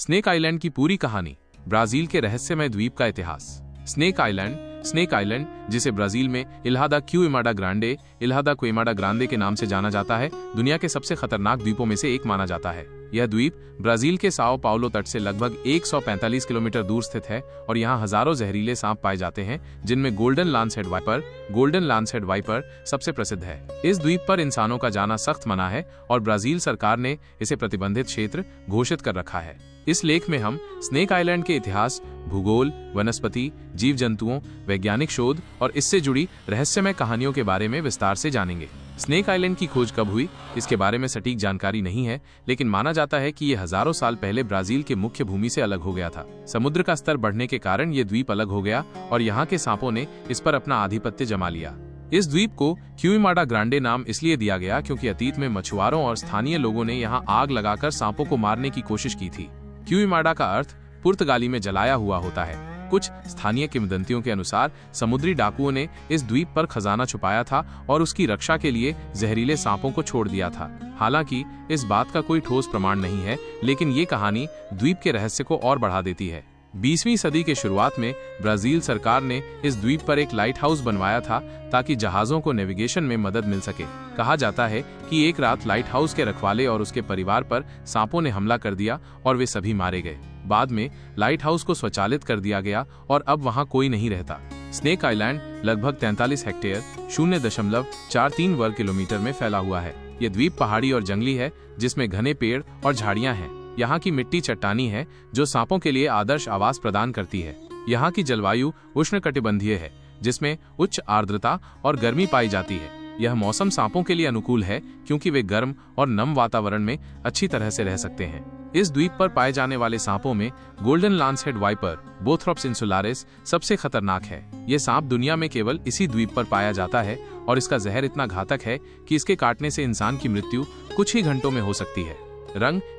Snake island की पूरी कहानी, ब्राजील के रहस्यमय द्वीप का इतिहास। स्नेक आइलैंड, जिसे ब्राजील में इल्हा दा क्विमाडा ग्रांडे के नाम से जाना जाता है, दुनिया के सबसे खतरनाक द्वीपों में से एक माना जाता है। यह द्वीप ब्राजील के साओ पाउलो तट से लगभग 145 किलोमीटर दूर स्थित है और यहाँ हजारों जहरीले सांप पाए जाते हैं, जिनमें गोल्डन लांसहेड वाइपर सबसे प्रसिद्ध है। इस द्वीप पर इंसानों का जाना सख्त मना है और ब्राजील सरकार ने इसे प्रतिबंधित क्षेत्र घोषित कर रखा है। इस लेख में हम स्नेक आइलैंड के इतिहास, भूगोल, वनस्पति, जीव जंतुओं, वैज्ञानिक शोध और इससे जुड़ी रहस्यमय कहानियों के बारे में विस्तार से जानेंगे। स्नेक आइलैंड की खोज कब हुई, इसके बारे में सटीक जानकारी नहीं है, लेकिन माना जाता है कि यह हजारों साल पहले ब्राजील के मुख्य भूमि से अलग हो गया था। समुद्र का स्तर बढ़ने के कारण यह द्वीप अलग हो गया और यहाँ के सांपों ने इस पर अपना आधिपत्य जमा लिया। इस द्वीप को क्विमाडा ग्रांडे नाम इसलिए दिया गया क्योंकि अतीत में मछुआरों और स्थानीय लोगों ने यहाँ आग लगाकर सांपों को मारने की कोशिश की थी। क्विमाडा का अर्थ पुर्तगाली में जलाया हुआ होता है। कुछ स्थानीय किंवदंतियों के अनुसार समुद्री डाकुओं ने इस द्वीप पर खजाना छुपाया था और उसकी रक्षा के लिए जहरीले सांपों को छोड़ दिया था। हालांकि इस बात का कोई ठोस प्रमाण नहीं है, लेकिन ये कहानी द्वीप के रहस्य को और बढ़ा देती है। 20वीं सदी के शुरुआत में ब्राजील सरकार ने इस द्वीप पर एक लाइट हाउस बनवाया था ताकि जहाजों को नेविगेशन में मदद मिल सके। कहा जाता है कि एक रात लाइट हाउस के रखवाले और उसके परिवार पर सांपों ने हमला कर दिया और वे सभी मारे गए। बाद में लाइट हाउस को स्वचालित कर दिया गया और अब वहां कोई नहीं रहता। स्नेक आइलैंड लगभग 43 हेक्टेयर 0.43 वर्ग किलोमीटर में फैला हुआ है। यह द्वीप पहाड़ी और जंगली है, जिसमें घने पेड़ और झाड़ियां हैं। यहाँ की मिट्टी चट्टानी है, जो सांपों के लिए आदर्श आवास प्रदान करती है। यहाँ की जलवायु उष्णकटिबंधीय है, जिसमें उच्च आर्द्रता और गर्मी पाई जाती है। यह मौसम सांपों के लिए अनुकूल है क्योंकि वे गर्म और नम वातावरण में अच्छी तरह से रह सकते हैं। इस द्वीप पर पाए जाने वाले सांपों में गोल्डन लांसहेड वाइपर बोथ्रोप्स इंसुलारिस सबसे खतरनाक है। यह सांप दुनिया में केवल इसी द्वीप पर पाया जाता है और इसका जहर इतना घातक है कि इसके काटने से इंसान की मृत्यु कुछ ही घंटों में हो सकती है।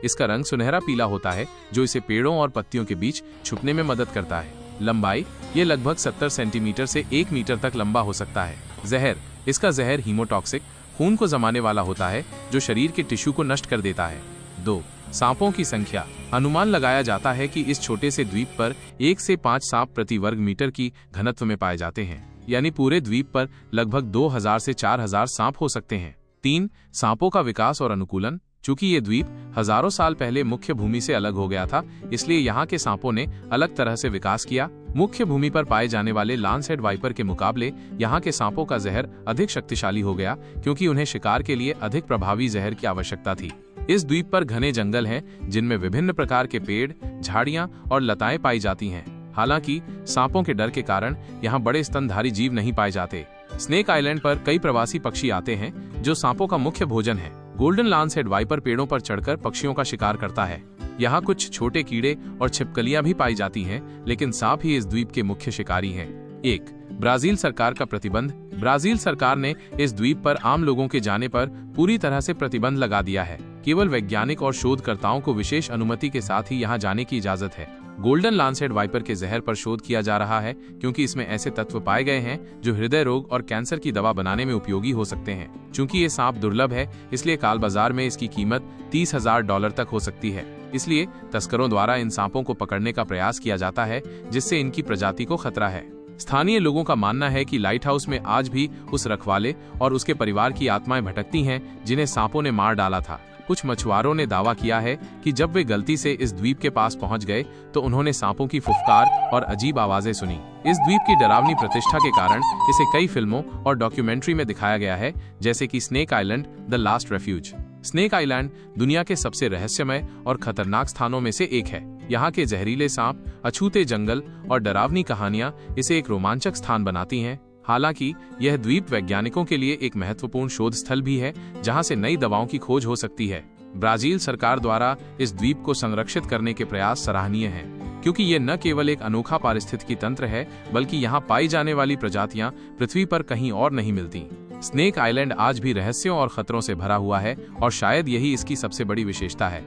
इसका रंग सुनहरा पीला होता है, जो इसे पेड़ों और पत्तियों के बीच छुपने में मदद करता है। लंबाई, ये लगभग 70 सेंटीमीटर से 1 मीटर तक लंबा हो सकता है। इसका जहर हीमोटॉक्सिक, खून को जमाने वाला होता है, जो शरीर के टिश्यू को नष्ट कर देता है। 2. सांपों की संख्या। अनुमान लगाया जाता है कि इस छोटे से द्वीप पर 1 से 5 सांप प्रति वर्ग मीटर की घनत्व में पाए जाते हैं, यानी पूरे द्वीप पर लगभग 2000 से 4000 सांप हो सकते हैं। 3. सांपों का विकास और अनुकूलन। चूंकि ये द्वीप हजारों साल पहले मुख्य भूमि से अलग हो गया था, इसलिए यहाँ के सांपों ने अलग तरह से विकास किया। मुख्य भूमि पर पाए जाने वाले लांसहेड वाइपर के मुकाबले यहाँ के सांपों का जहर अधिक शक्तिशाली हो गया, क्योंकि उन्हें शिकार के लिए अधिक प्रभावी जहर की आवश्यकता थी। इस द्वीप पर घने जंगल हैं, जिनमें विभिन्न प्रकार के पेड़, झाड़ियां और लताएं पाई जाती हैं। हालांकि सांपों के डर के कारण यहाँ बड़े स्तनधारी जीव नहीं पाए जाते। स्नेक आइलैंड पर कई प्रवासी पक्षी आते हैं, जो सांपों का मुख्य भोजन है। गोल्डन लांसहेड वाइपर पेड़ों पर चढ़कर पक्षियों का शिकार करता है। यहाँ कुछ छोटे कीड़े और छिपकलियां भी पाई जाती हैं, लेकिन सांप ही इस द्वीप के मुख्य शिकारी हैं। 1. ब्राजील सरकार का प्रतिबंध। ब्राजील सरकार ने इस द्वीप पर आम लोगों के जाने पर पूरी तरह से प्रतिबंध लगा दिया है। केवल वैज्ञानिक और शोधकर्ताओं को विशेष अनुमति के साथ ही यहाँ जाने की इजाजत है। गोल्डन लांसहेड वाइपर के जहर पर शोध किया जा रहा है, क्योंकि इसमें ऐसे तत्व पाए गए हैं जो हृदय रोग और कैंसर की दवा बनाने में उपयोगी हो सकते हैं। चूंकि ये सांप दुर्लभ है, इसलिए काल बाजार में इसकी कीमत $30,000 तक हो सकती है। इसलिए तस्करों द्वारा इन सांपों को पकड़ने का प्रयास किया जाता है, जिससे इनकी प्रजाति को खतरा है। स्थानीय लोगों का मानना है कि लाइट हाउस में आज भी उस रखवाले और उसके परिवार की आत्माएं भटकती हैं, जिन्हें सांपों ने मार डाला था। कुछ मछुआरों ने दावा किया है कि जब वे गलती से इस द्वीप के पास पहुंच गए तो उन्होंने सांपों की फुफकार और अजीब आवाजें सुनी। इस द्वीप की डरावनी प्रतिष्ठा के कारण इसे कई फिल्मों और डॉक्यूमेंट्री में दिखाया गया है, जैसे कि snake island the last refuge. Snake island दुनिया के सबसे रहस्यमय और खतरनाक स्थानों में से एक है। यहाँ के जहरीले सांप, अछूते जंगल और डरावनी कहानियां इसे एक रोमांचक स्थान बनाती हैं। हालांकि यह द्वीप वैज्ञानिकों के लिए एक महत्वपूर्ण शोध स्थल भी है, जहां से नई दवाओं की खोज हो सकती है। ब्राजील सरकार द्वारा इस द्वीप को संरक्षित करने के प्रयास सराहनीय हैं, क्योंकि ये न केवल एक अनोखा पारिस्थितिकी तंत्र है, बल्कि यहाँ पाई जाने वाली प्रजातियां पृथ्वी पर कहीं और नहीं मिलती। स्नेक आइलैंड आज भी रहस्यों और खतरों से भरा हुआ है और शायद यही इसकी सबसे बड़ी विशेषता है।